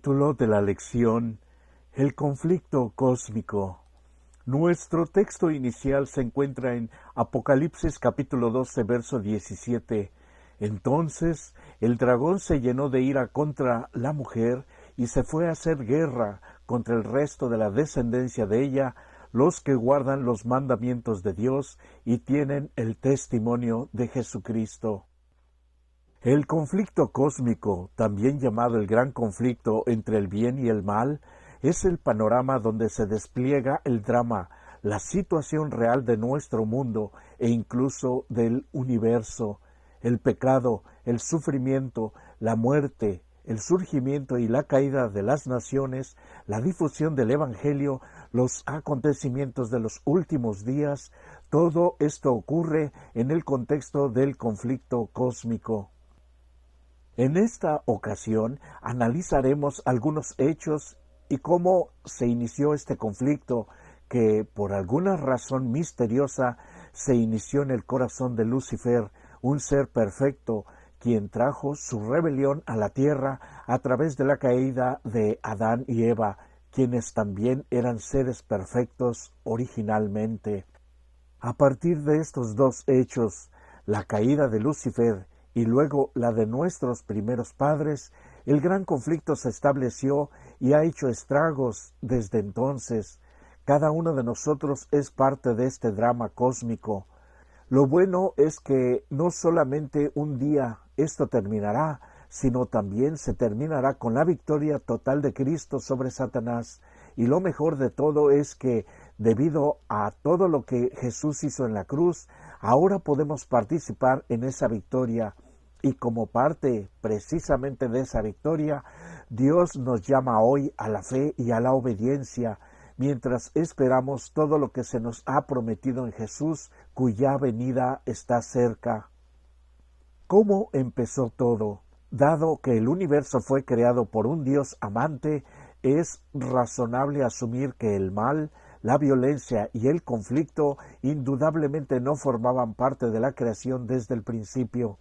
Título de la lección: El conflicto cósmico. Nuestro texto inicial se encuentra en Apocalipsis capítulo 12, verso 17. Entonces el dragón se llenó de ira contra la mujer y se fue a hacer guerra contra el resto de la descendencia de ella, los que guardan los mandamientos de Dios y tienen el testimonio de Jesucristo. El conflicto cósmico, también llamado el gran conflicto entre el bien y el mal, es el panorama donde se despliega el drama, la situación real de nuestro mundo e incluso del universo. El pecado, el sufrimiento, la muerte, el surgimiento y la caída de las naciones, la difusión del Evangelio, los acontecimientos de los últimos días, todo esto ocurre en el contexto del conflicto cósmico. En esta ocasión analizaremos algunos hechos y cómo se inició este conflicto que, por alguna razón misteriosa, se inició en el corazón de Lucifer, un ser perfecto, quien trajo su rebelión a la tierra a través de la caída de Adán y Eva, quienes también eran seres perfectos originalmente. A partir de estos dos hechos, la caída de Lucifer y luego la de nuestros primeros padres, el gran conflicto se estableció y ha hecho estragos desde entonces. Cada uno de nosotros es parte de este drama cósmico. Lo bueno es que no solamente un día esto terminará, sino también se terminará con la victoria total de Cristo sobre Satanás. Y lo mejor de todo es que, debido a todo lo que Jesús hizo en la cruz, ahora podemos participar en esa victoria. Y como parte precisamente de esa victoria, Dios nos llama hoy a la fe y a la obediencia, mientras esperamos todo lo que se nos ha prometido en Jesús, cuya venida está cerca. ¿Cómo empezó todo? Dado que el universo fue creado por un Dios amante, es razonable asumir que el mal, la violencia y el conflicto indudablemente no formaban parte de la creación desde el principio.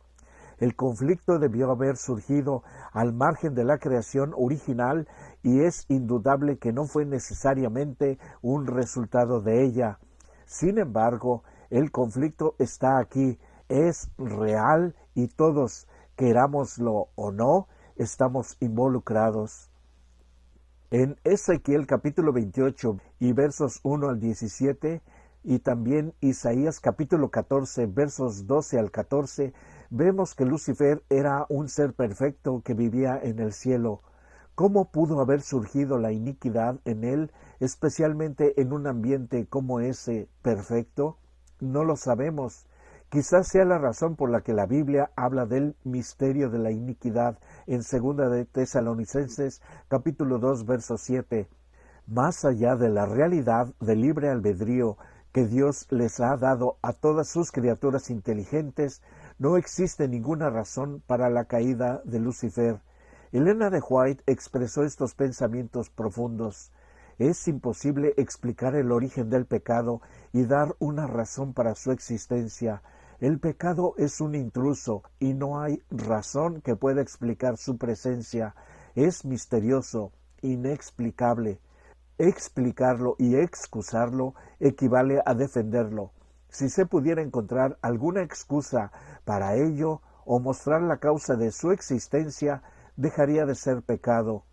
El conflicto debió haber surgido al margen de la creación original y es indudable que no fue necesariamente un resultado de ella. Sin embargo, el conflicto está aquí, es real y todos, querámoslo o no, estamos involucrados. En Ezequiel capítulo 28 y versos 1 al 17 y también Isaías capítulo 14 versos 12 al 14, vemos que Lucifer era un ser perfecto que vivía en el cielo. ¿Cómo pudo haber surgido la iniquidad en él, especialmente en un ambiente como ese perfecto? No lo sabemos. Quizás sea la razón por la que la Biblia habla del misterio de la iniquidad en 2 de Tesalonicenses capítulo 2 verso 7. Más allá de la realidad del libre albedrío que Dios les ha dado a todas sus criaturas inteligentes, no existe ninguna razón para la caída de Lucifer. Elena de White expresó estos pensamientos profundos. Es imposible explicar el origen del pecado y dar una razón para su existencia. El pecado es un intruso y no hay razón que pueda explicar su presencia. Es misterioso, inexplicable. Explicarlo y excusarlo equivale a defenderlo. Si se pudiera encontrar alguna excusa para ello o mostrar la causa de su existencia, dejaría de ser pecado.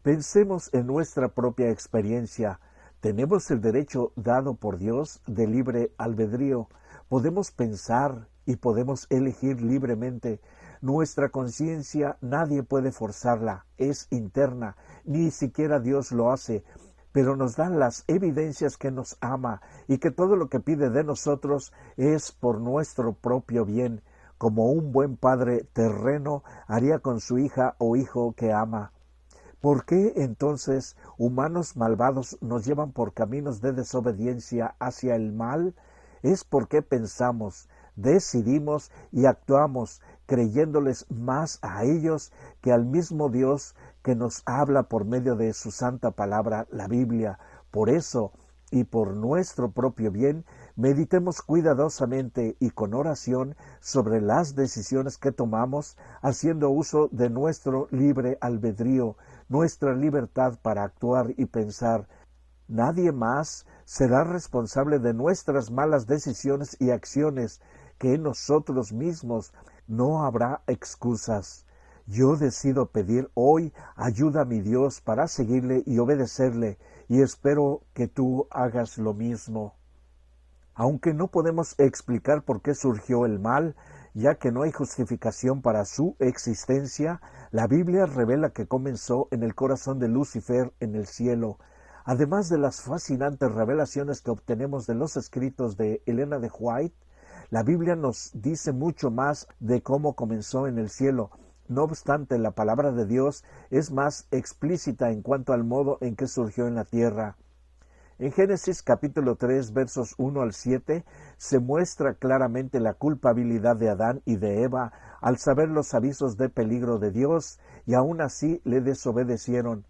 Pensemos en nuestra propia experiencia. Tenemos el derecho dado por Dios de libre albedrío. Podemos pensar y podemos elegir libremente. Nuestra conciencia nadie puede forzarla, es interna, ni siquiera Dios lo hace, pero nos da las evidencias que nos ama y que todo lo que pide de nosotros es por nuestro propio bien, como un buen padre terreno haría con su hija o hijo que ama. ¿Por qué entonces humanos malvados nos llevan por caminos de desobediencia hacia el mal? Es porque pensamos, decidimos y actuamos creyéndoles más a ellos que al mismo Dios que nos habla por medio de su santa palabra, la Biblia. Por eso, y por nuestro propio bien, meditemos cuidadosamente y con oración sobre las decisiones que tomamos, haciendo uso de nuestro libre albedrío, nuestra libertad para actuar y pensar. Nadie más será responsable de nuestras malas decisiones y acciones que nosotros mismos. No habrá excusas. Yo decido pedir hoy ayuda a mi Dios para seguirle y obedecerle, y espero que tú hagas lo mismo. Aunque no podemos explicar por qué surgió el mal, ya que no hay justificación para su existencia, la Biblia revela que comenzó en el corazón de Lucifer en el cielo. Además de las fascinantes revelaciones que obtenemos de los escritos de Elena de White, la Biblia nos dice mucho más de cómo comenzó en el cielo. No obstante, la palabra de Dios es más explícita en cuanto al modo en que surgió en la tierra. En Génesis capítulo 3, versos 1 al 7, se muestra claramente la culpabilidad de Adán y de Eva al saber los avisos de peligro de Dios, y aún así le desobedecieron.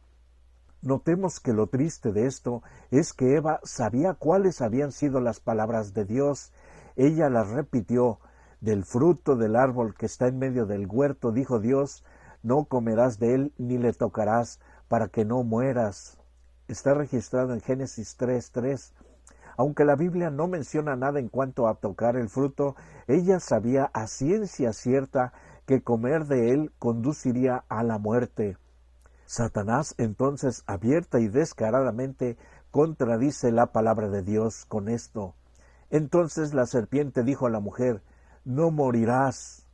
Notemos que lo triste de esto es que Eva sabía cuáles habían sido las palabras de Dios. Ella las repitió. Del fruto del árbol que está en medio del huerto, dijo Dios, no comerás de él ni le tocarás, para que no mueras. Está registrado en Génesis 3:3. Aunque la Biblia no menciona nada en cuanto a tocar el fruto, ella sabía a ciencia cierta que comer de él conduciría a la muerte. Satanás entonces abierta y descaradamente contradice la palabra de Dios con esto. Entonces la serpiente dijo a la mujer, no morirás.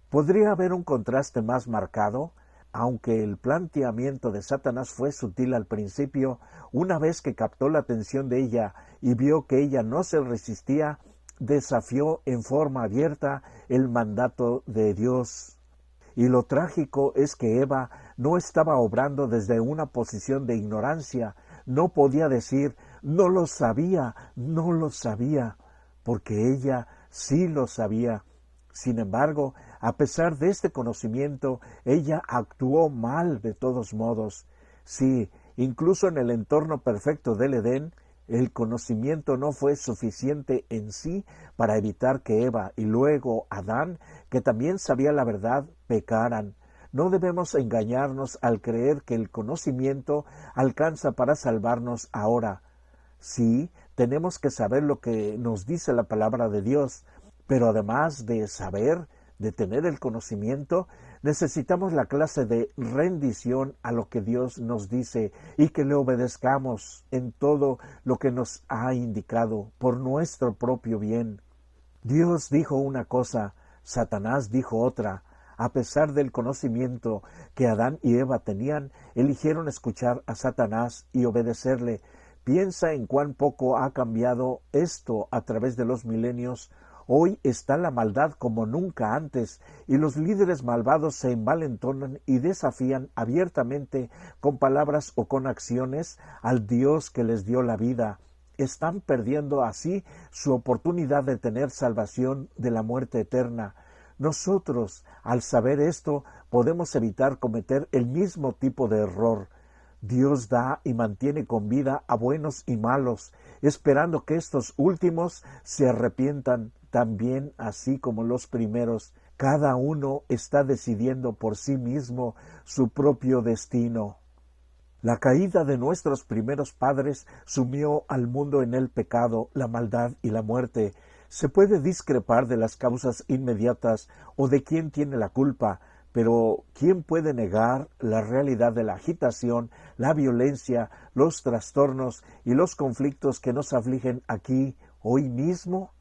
¿Podría haber un contraste más marcado? Aunque el planteamiento de Satanás fue sutil al principio, una vez que captó la atención de ella y vio que ella no se resistía, desafió en forma abierta el mandato de Dios. Y lo trágico es que Eva no estaba obrando desde una posición de ignorancia. No podía decir, no lo sabía, porque ella sí lo sabía. Sin embargo, a pesar de este conocimiento, ella actuó mal de todos modos. Sí, incluso en el entorno perfecto del Edén, el conocimiento no fue suficiente en sí para evitar que Eva y luego Adán, que también sabía la verdad, pecaran. No debemos engañarnos al creer que el conocimiento alcanza para salvarnos ahora. Sí, tenemos que saber lo que nos dice la palabra de Dios, pero además de saber, de tener el conocimiento, necesitamos la clase de rendición a lo que Dios nos dice y que le obedezcamos en todo lo que nos ha indicado por nuestro propio bien. Dios dijo una cosa, Satanás dijo otra. A pesar del conocimiento que Adán y Eva tenían, eligieron escuchar a Satanás y obedecerle. Piensa en cuán poco ha cambiado esto a través de los milenios. Hoy está la maldad como nunca antes, y los líderes malvados se envalentonan y desafían abiertamente, con palabras o con acciones, al Dios que les dio la vida. Están perdiendo así su oportunidad de tener salvación de la muerte eterna. Nosotros, al saber esto, podemos evitar cometer el mismo tipo de error. Dios da y mantiene con vida a buenos y malos, esperando que estos últimos se arrepientan también así como los primeros. Cada uno está decidiendo por sí mismo su propio destino. La caída de nuestros primeros padres sumió al mundo en el pecado, la maldad y la muerte. Se puede discrepar de las causas inmediatas o de quién tiene la culpa, pero ¿quién puede negar la realidad de la agitación, la violencia, los trastornos y los conflictos que nos afligen aquí, hoy mismo?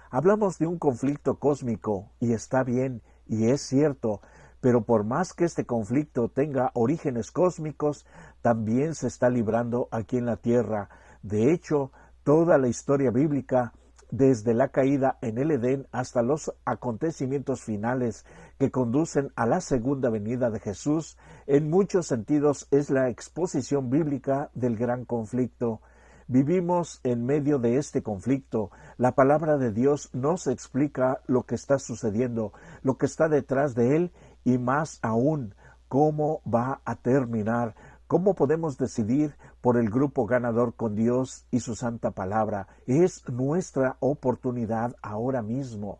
Hablamos de un conflicto cósmico, y está bien, y es cierto, pero por más que este conflicto tenga orígenes cósmicos, también se está librando aquí en la tierra. De hecho, toda la historia bíblica, desde la caída en el Edén hasta los acontecimientos finales que conducen a la segunda venida de Jesús, en muchos sentidos es la exposición bíblica del gran conflicto. Vivimos en medio de este conflicto. La palabra de Dios nos explica lo que está sucediendo, lo que está detrás de él y más aún, cómo va a terminar. ¿Cómo podemos decidir por el grupo ganador con Dios y su santa palabra? Es nuestra oportunidad ahora mismo.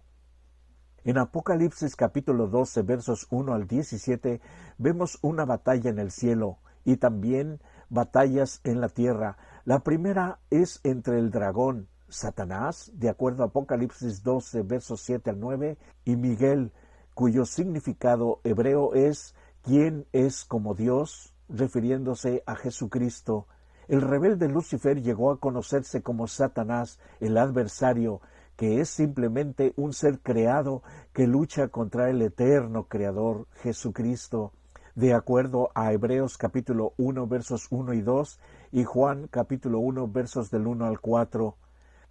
En Apocalipsis capítulo 12, versos 1 al 17, vemos una batalla en el cielo, y también batallas en la tierra. La primera es entre el dragón, Satanás, de acuerdo a Apocalipsis 12, versos 7 al 9, y Miguel, cuyo significado hebreo es ¿quién es como Dios?, refiriéndose a Jesucristo. El rebelde Lucifer llegó a conocerse como Satanás, el adversario, que es simplemente un ser creado que lucha contra el eterno Creador, Jesucristo, de acuerdo a Hebreos capítulo 1 versos 1 y 2 y Juan capítulo 1 versos del 1 al 4.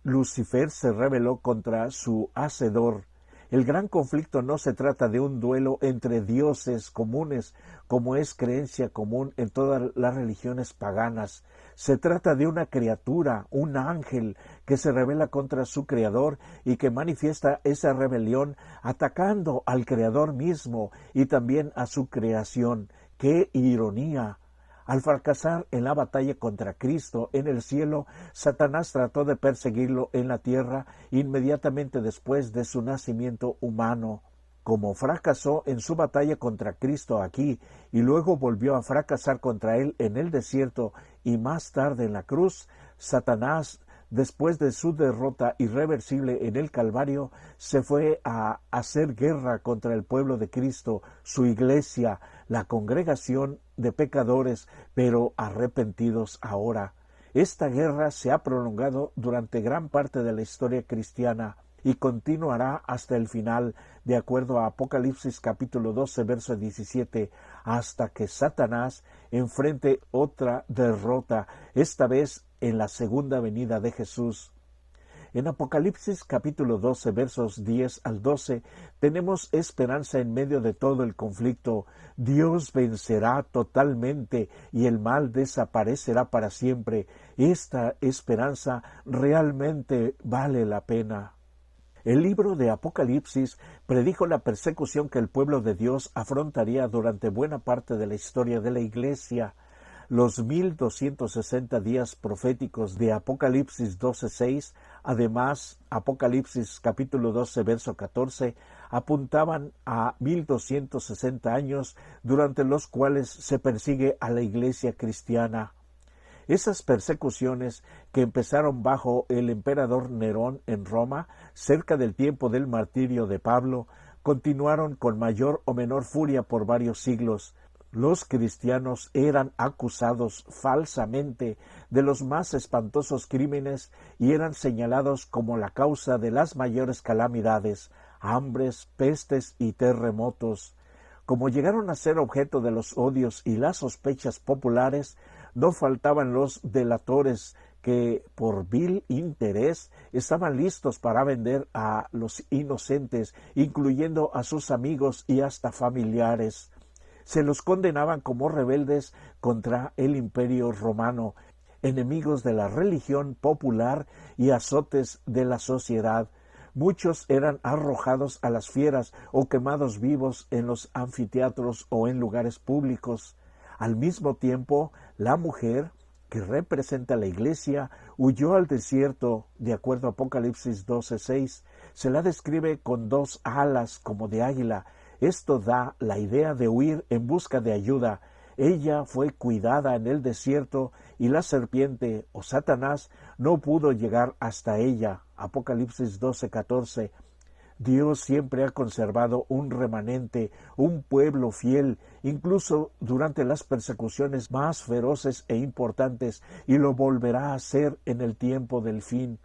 Lucifer se rebeló contra su Hacedor. El gran conflicto no se trata de un duelo entre dioses comunes, como es creencia común en todas las religiones paganas. Se trata de una criatura, un ángel, que se rebela contra su Creador y que manifiesta esa rebelión atacando al Creador mismo y también a su creación. ¡Qué ironía! Al fracasar en la batalla contra Cristo en el cielo, Satanás trató de perseguirlo en la tierra inmediatamente después de su nacimiento humano. Como fracasó en su batalla contra Cristo aquí y luego volvió a fracasar contra él en el desierto y más tarde en la cruz, Satanás, después de su derrota irreversible en el Calvario, se fue a hacer guerra contra el pueblo de Cristo, su iglesia, la congregación de pecadores, pero arrepentidos ahora. Esta guerra se ha prolongado durante gran parte de la historia cristiana y continuará hasta el final, de acuerdo a Apocalipsis capítulo 12, verso 17, hasta que Satanás enfrente otra derrota, esta vez en la segunda venida de Jesús. En Apocalipsis capítulo 12, versos 10 al 12, tenemos esperanza en medio de todo el conflicto. Dios vencerá totalmente y el mal desaparecerá para siempre. Esta esperanza realmente vale la pena. El libro de Apocalipsis predijo la persecución que el pueblo de Dios afrontaría durante buena parte de la historia de la Iglesia. Los 1260 días proféticos de Apocalipsis 12:6, además Apocalipsis capítulo 12 verso 14, apuntaban a 1260 años durante los cuales se persigue a la Iglesia cristiana. Esas persecuciones, que empezaron bajo el emperador Nerón en Roma, cerca del tiempo del martirio de Pablo, continuaron con mayor o menor furia por varios siglos. Los cristianos eran acusados falsamente de los más espantosos crímenes y eran señalados como la causa de las mayores calamidades, hambres, pestes y terremotos. Como llegaron a ser objeto de los odios y las sospechas populares, no faltaban los delatores que, por vil interés, estaban listos para vender a los inocentes, incluyendo a sus amigos y hasta familiares. Se los condenaban como rebeldes contra el Imperio Romano, enemigos de la religión popular y azotes de la sociedad. Muchos eran arrojados a las fieras o quemados vivos en los anfiteatros o en lugares públicos. Al mismo tiempo, la mujer, que representa a la Iglesia, huyó al desierto, de acuerdo a Apocalipsis 12:6. Se la describe con 2 alas como de águila. Esto da la idea de huir en busca de ayuda. Ella fue cuidada en el desierto y la serpiente o Satanás no pudo llegar hasta ella. Apocalipsis 12:14. Dios siempre ha conservado un remanente, un pueblo fiel, incluso durante las persecuciones más feroces e importantes, y lo volverá a hacer en el tiempo del fin.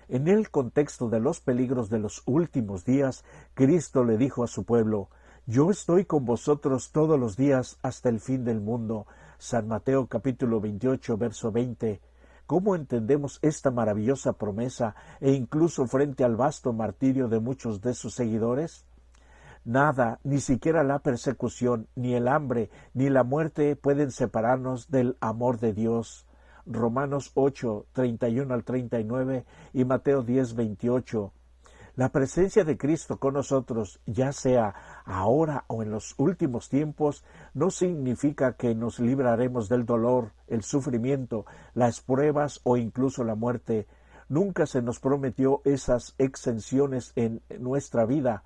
En el contexto de los peligros de los últimos días, Cristo le dijo a su pueblo: «Yo estoy con vosotros todos los días hasta el fin del mundo». San Mateo capítulo 28, verso 20. ¿Cómo entendemos esta maravillosa promesa e incluso frente al vasto martirio de muchos de sus seguidores? Nada, ni siquiera la persecución, ni el hambre, ni la muerte pueden separarnos del amor de Dios. Romanos 8, 31 al 39 y Mateo 10, 28. La presencia de Cristo con nosotros, ya sea ahora o en los últimos tiempos, no significa que nos libraremos del dolor, el sufrimiento, las pruebas o incluso la muerte. Nunca se nos prometió esas exenciones en nuestra vida.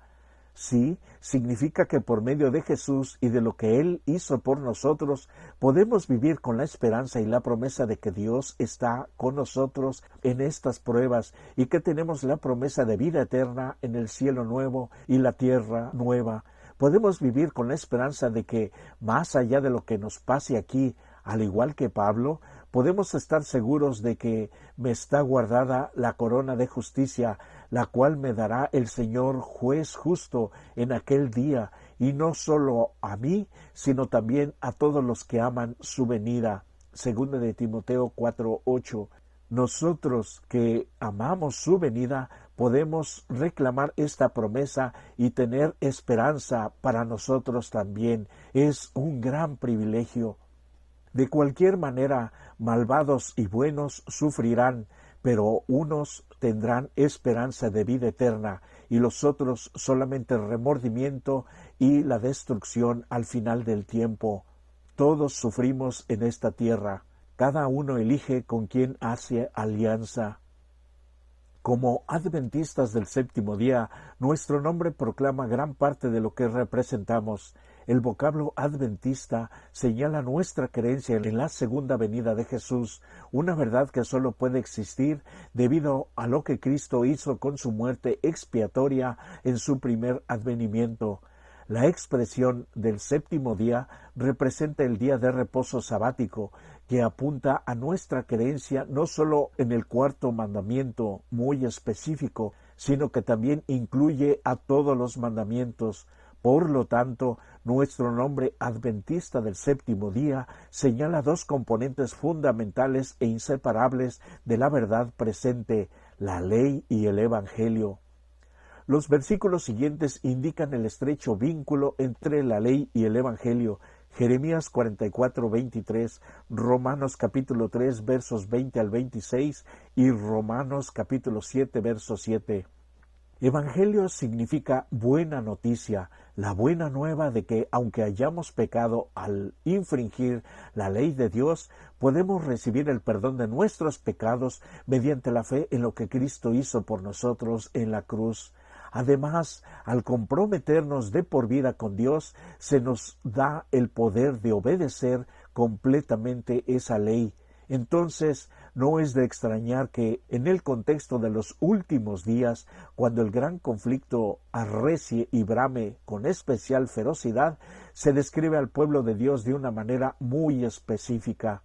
Sí, significa que por medio de Jesús y de lo que Él hizo por nosotros, podemos vivir con la esperanza y la promesa de que Dios está con nosotros en estas pruebas y que tenemos la promesa de vida eterna en el cielo nuevo y la tierra nueva. Podemos vivir con la esperanza de que, más allá de lo que nos pase aquí, al igual que Pablo, podemos estar seguros de que me está guardada la corona de justicia, la cual me dará el Señor juez justo en aquel día, y no solo a mí, sino también a todos los que aman su venida. Segunda de Timoteo 4:8. Nosotros que amamos su venida, podemos reclamar esta promesa y tener esperanza para nosotros también. Es un gran privilegio. De cualquier manera, malvados y buenos sufrirán, pero unos tendrán esperanza de vida eterna y los otros solamente remordimiento y la destrucción al final del tiempo. Todos sufrimos en esta tierra. Cada uno elige con quién hace alianza. Como adventistas del séptimo día, nuestro nombre proclama gran parte de lo que representamos. El vocablo adventista señala nuestra creencia en la segunda venida de Jesús, una verdad que solo puede existir debido a lo que Cristo hizo con su muerte expiatoria en su primer advenimiento. La expresión del séptimo día representa el día de reposo sabático, que apunta a nuestra creencia no solo en el cuarto mandamiento muy específico, sino que también incluye a todos los mandamientos. Por lo tanto, nuestro nombre adventista del séptimo día señala dos componentes fundamentales e inseparables de la verdad presente, la ley y el Evangelio. Los versículos siguientes indican el estrecho vínculo entre la ley y el Evangelio. Jeremías 44:23, Romanos capítulo 3 versos 20 al 26 y Romanos capítulo 7 verso 7. Evangelio significa buena noticia, la buena nueva de que, aunque hayamos pecado al infringir la ley de Dios, podemos recibir el perdón de nuestros pecados mediante la fe en lo que Cristo hizo por nosotros en la cruz. Además, al comprometernos de por vida con Dios, se nos da el poder de obedecer completamente esa ley. Entonces, no es de extrañar que en el contexto de los últimos días, cuando el gran conflicto arrecie y brame con especial ferocidad, se describe al pueblo de Dios de una manera muy específica.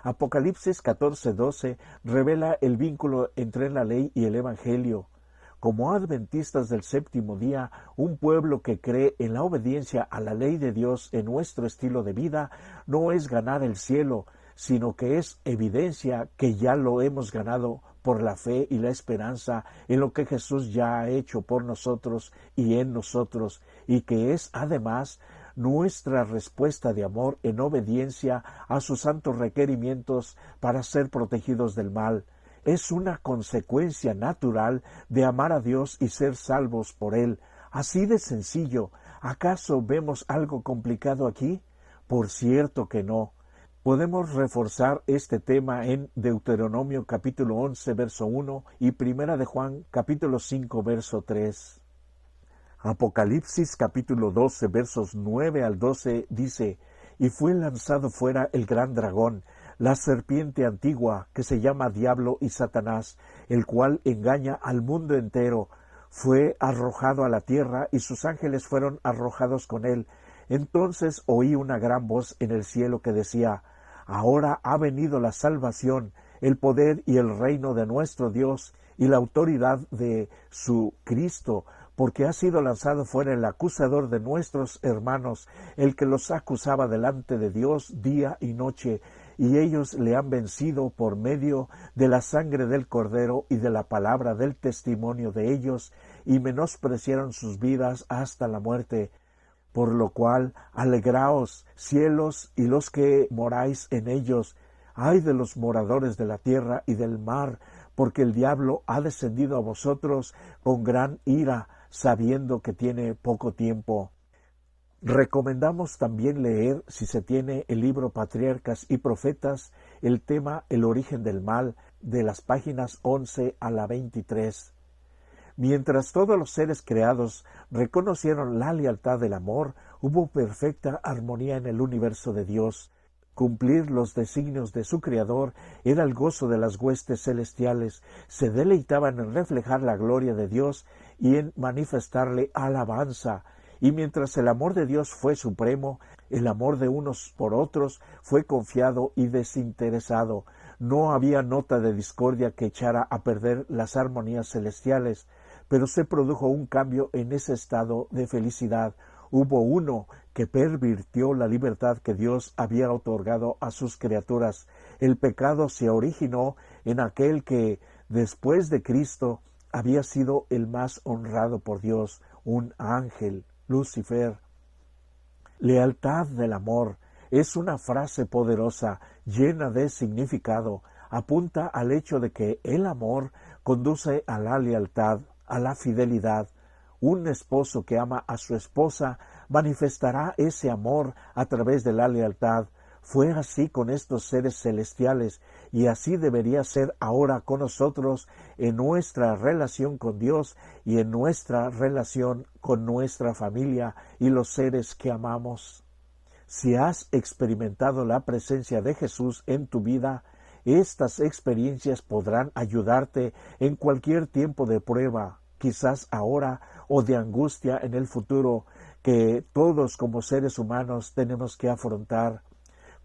Apocalipsis 14:12 revela el vínculo entre la ley y el Evangelio. Como adventistas del séptimo día, un pueblo que cree en la obediencia a la ley de Dios en nuestro estilo de vida, no es ganar el cielo, sino que es evidencia que ya lo hemos ganado por la fe y la esperanza en lo que Jesús ya ha hecho por nosotros y en nosotros, y que es además nuestra respuesta de amor en obediencia a sus santos requerimientos para ser protegidos del mal. Es una consecuencia natural de amar a Dios y ser salvos por Él. Así de sencillo. ¿Acaso vemos algo complicado aquí? Por cierto que no. Podemos reforzar este tema en Deuteronomio capítulo 11 verso 1 y Primera de Juan capítulo 5 verso 3. Apocalipsis capítulo 12 versos 9 al 12 dice: Y fue lanzado fuera el gran dragón, la serpiente antigua, que se llama Diablo y Satanás, el cual engaña al mundo entero. Fue arrojado a la tierra, y sus ángeles fueron arrojados con él. Entonces oí una gran voz en el cielo que decía: Ahora ha venido la salvación, el poder y el reino de nuestro Dios, y la autoridad de su Cristo, porque ha sido lanzado fuera el acusador de nuestros hermanos, el que los acusaba delante de Dios día y noche, y ellos le han vencido por medio de la sangre del Cordero y de la palabra del testimonio de ellos, y menospreciaron sus vidas hasta la muerte. Por lo cual, alegraos, cielos, y los que moráis en ellos. Ay de los moradores de la tierra y del mar, porque el diablo ha descendido a vosotros con gran ira, sabiendo que tiene poco tiempo. Recomendamos también leer, si se tiene, el libro Patriarcas y Profetas, el tema El origen del mal, de las páginas 11 a la 23. Mientras todos los seres creados reconocieron la lealtad del amor, hubo perfecta armonía en el universo de Dios. Cumplir los designios de su Creador era el gozo de las huestes celestiales. Se deleitaban en reflejar la gloria de Dios y en manifestarle alabanza. Y mientras el amor de Dios fue supremo, el amor de unos por otros fue confiado y desinteresado. No había nota de discordia que echara a perder las armonías celestiales, pero se produjo un cambio en ese estado de felicidad. Hubo uno que pervirtió la libertad que Dios había otorgado a sus criaturas. El pecado se originó en aquel que, después de Cristo, había sido el más honrado por Dios, un ángel, Lucifer. Lealtad del amor es una frase poderosa, llena de significado. Apunta al hecho de que el amor conduce a la lealtad, a la fidelidad. Un esposo que ama a su esposa manifestará ese amor a través de la lealtad. Fue así con estos seres celestiales y así debería ser ahora con nosotros en nuestra relación con Dios y en nuestra relación con nuestra familia y los seres que amamos. Si has experimentado la presencia de Jesús en tu vida, estas experiencias podrán ayudarte en cualquier tiempo de prueba, quizás ahora o de angustia en el futuro, que todos como seres humanos tenemos que afrontar.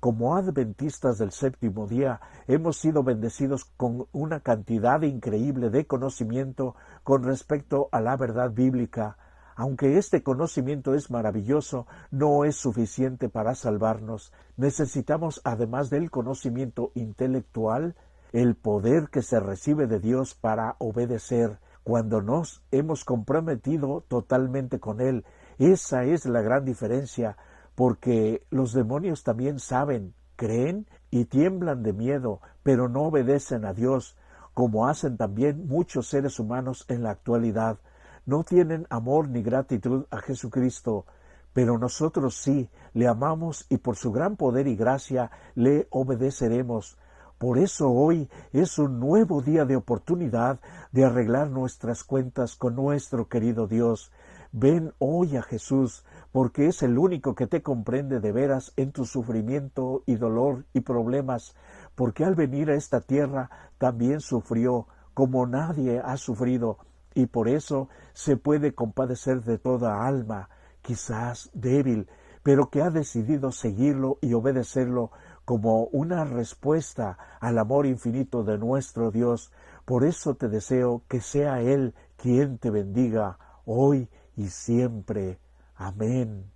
Como adventistas del séptimo día, hemos sido bendecidos con una cantidad increíble de conocimiento con respecto a la verdad bíblica. Aunque este conocimiento es maravilloso, no es suficiente para salvarnos. Necesitamos, además del conocimiento intelectual, el poder que se recibe de Dios para obedecer. Cuando nos hemos comprometido totalmente con Él, esa es la gran diferencia, porque los demonios también saben, creen y tiemblan de miedo, pero no obedecen a Dios, como hacen también muchos seres humanos en la actualidad. No tienen amor ni gratitud a Jesucristo, pero nosotros sí, le amamos y por su gran poder y gracia le obedeceremos. Por eso hoy es un nuevo día de oportunidad de arreglar nuestras cuentas con nuestro querido Dios. Ven hoy a Jesús, porque es el único que te comprende de veras en tu sufrimiento y dolor y problemas, porque al venir a esta tierra también sufrió, como nadie ha sufrido, y por eso se puede compadecer de toda alma, quizás débil, pero que ha decidido seguirlo y obedecerlo como una respuesta al amor infinito de nuestro Dios. Por eso te deseo que sea Él quien te bendiga hoy y siempre. Amén.